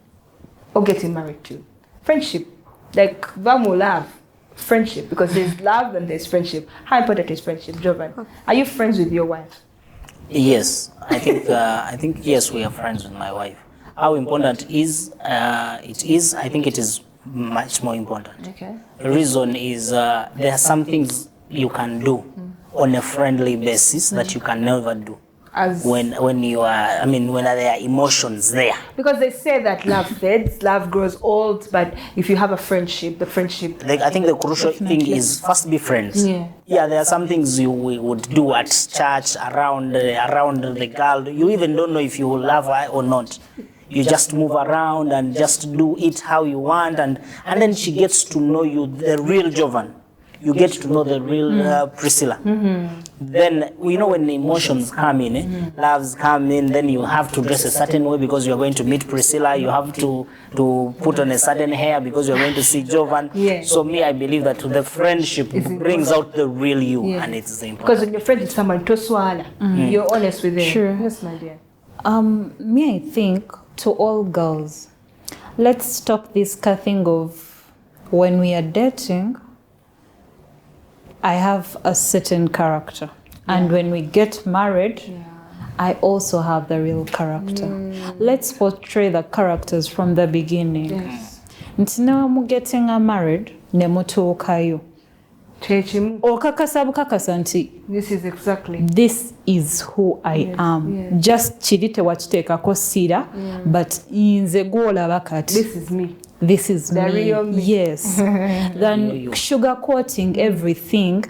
or getting married to? Friendship, like vamu love. Friendship, because there's love and there's friendship. How important is friendship, Jovan? Are you friends with your wife? Yes, I think yes, we are friends with my wife. How important it is, I think it is much more important. Okay. The reason is there are some things you can do on a friendly basis that you can never do. When you are, when there are emotions there. Because they say that love fades, love grows old, but if you have a friendship, the friendship... I think the crucial thing is first be friends. Yeah, there are some things you would do at church, around the girl. You even don't know if you will love her or not. You just move around and just do it how you want, and then she gets to know you, the real Jovan. You get to know the real Priscilla. Then, when the emotions come in, loves come in, then you have to dress a certain way because you're going to meet Priscilla. You have to put on a certain hair because you're going to see Jovan. So I believe that the friendship brings out the real you, and it's important. Because when you're friends with someone, you're honest with them. Sure. Yes, my dear. I think to all girls, let's stop this thing of when we are dating, I have a certain character. And when we get married, I also have the real character. Let's portray the characters from the beginning. Yes. Ntina getting married, nemutuukayo. Okakasa nti this is who I am. Just chiri tewakiteekako ssira, but nze gw'olaba kati. This is me. This is the me. Real me. Yes. Then sugarcoating everything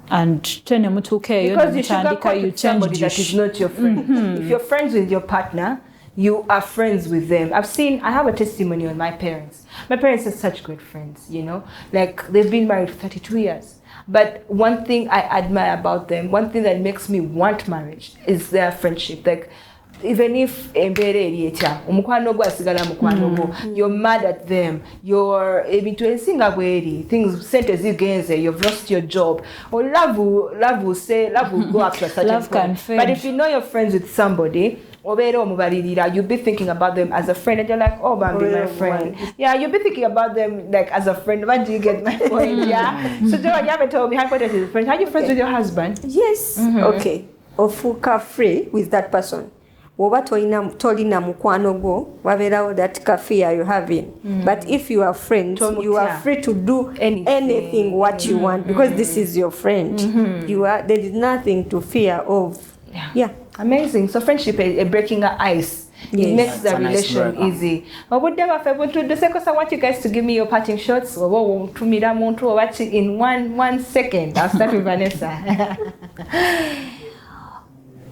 and because you sugarcoat somebody that is not your friend. If you're friends with your partner, you are friends with them. I have a testimony on my parents. My parents are such good friends, like they've been married for 32 years. But one thing I admire about them, one thing that makes me want marriage is their friendship. Like, even if you're mad at them, you're things sentence against you've lost your job, or love will go up to a certain point. But if you know you're friends with somebody, you'll be thinking about them as a friend, and you're like, oh, Bambi, my friend. Yeah, you'll be thinking about them like as a friend. Why do you get my point? Yeah. So Joan, you haven't told me how important is friend. Are you friends with your husband? Yes. Okay. Ofuka free with that person. Tolina mukwano go waberawo that cafe you having. But if you are friends, you are free to do anything what you want because this is your friend. There is nothing to fear of. Yeah. Amazing. So friendship is breaking the ice. It makes the relation easy. I want you guys to give me your parting shots in 1 second. I'll start with Vanessa.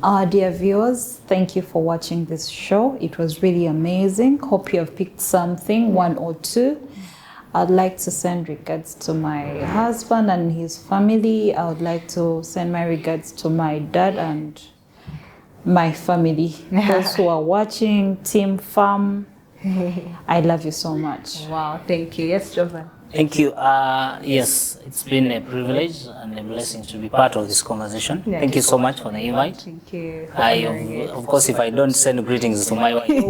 Our dear viewers, thank you for watching this show. It was really amazing. Hope you have picked something, one or two. I'd like to send regards to my husband and his family. I would like to send my regards to my dad and my family. Those who are watching, Team Farm, I love you so much. Wow, thank you. Yes, Jovan. Thank you. Yes, it's been a privilege and a blessing to be part of this conversation. Thank you so much for the invite. Thank you. Of course, if I don't send greetings to my wife, I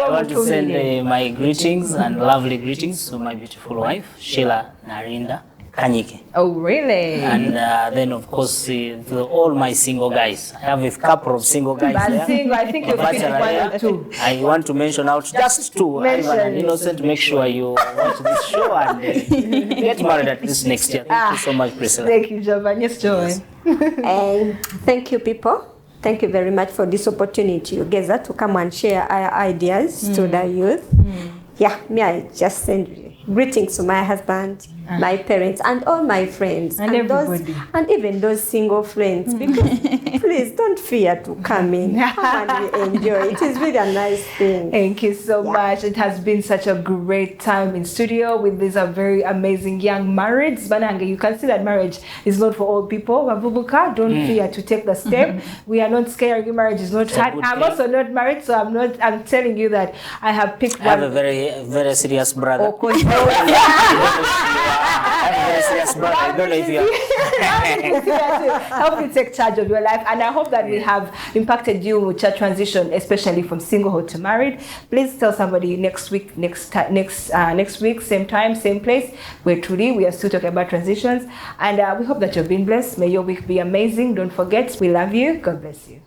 want to send my greetings and lovely greetings to my beautiful wife, Sheila Narinda Kanyike. Oh, really? And then, of course, all my single guys. I have a couple of single guys there. Single, I think you've picked 1 or 2. I want to mention out just 2. Ivan and Innocent, make sure you watch this show and get married at least next year. Thank you so much, Priscilla. Thank you, Jovan. Yes, Joan. And thank you, people. Thank you very much for this opportunity together to come and share our ideas to the youth. Yeah, I just send greetings to my husband, my parents, and all my friends, and everybody, and even those single friends. Because please don't fear to come in, come and enjoy. It is really a nice thing. Thank you so much. It has been such a great time in studio with these very amazing young marrieds. Banange, you can see that marriage is not for all people. Wavubuka, don't fear to take the step. We are not scared. Marriage is not hard. I'm also not married, so I'm telling you that I have picked one. I have a very, very serious brother. very serious brother. I don't know if you help you take charge of your life. And I hope that we have impacted you with your transition, especially from singlehood to married. Please tell somebody next week, next week, same time, same place. We are still talking about transitions. And we hope that you've been blessed. May your week be amazing. Don't forget, we love you. God bless you.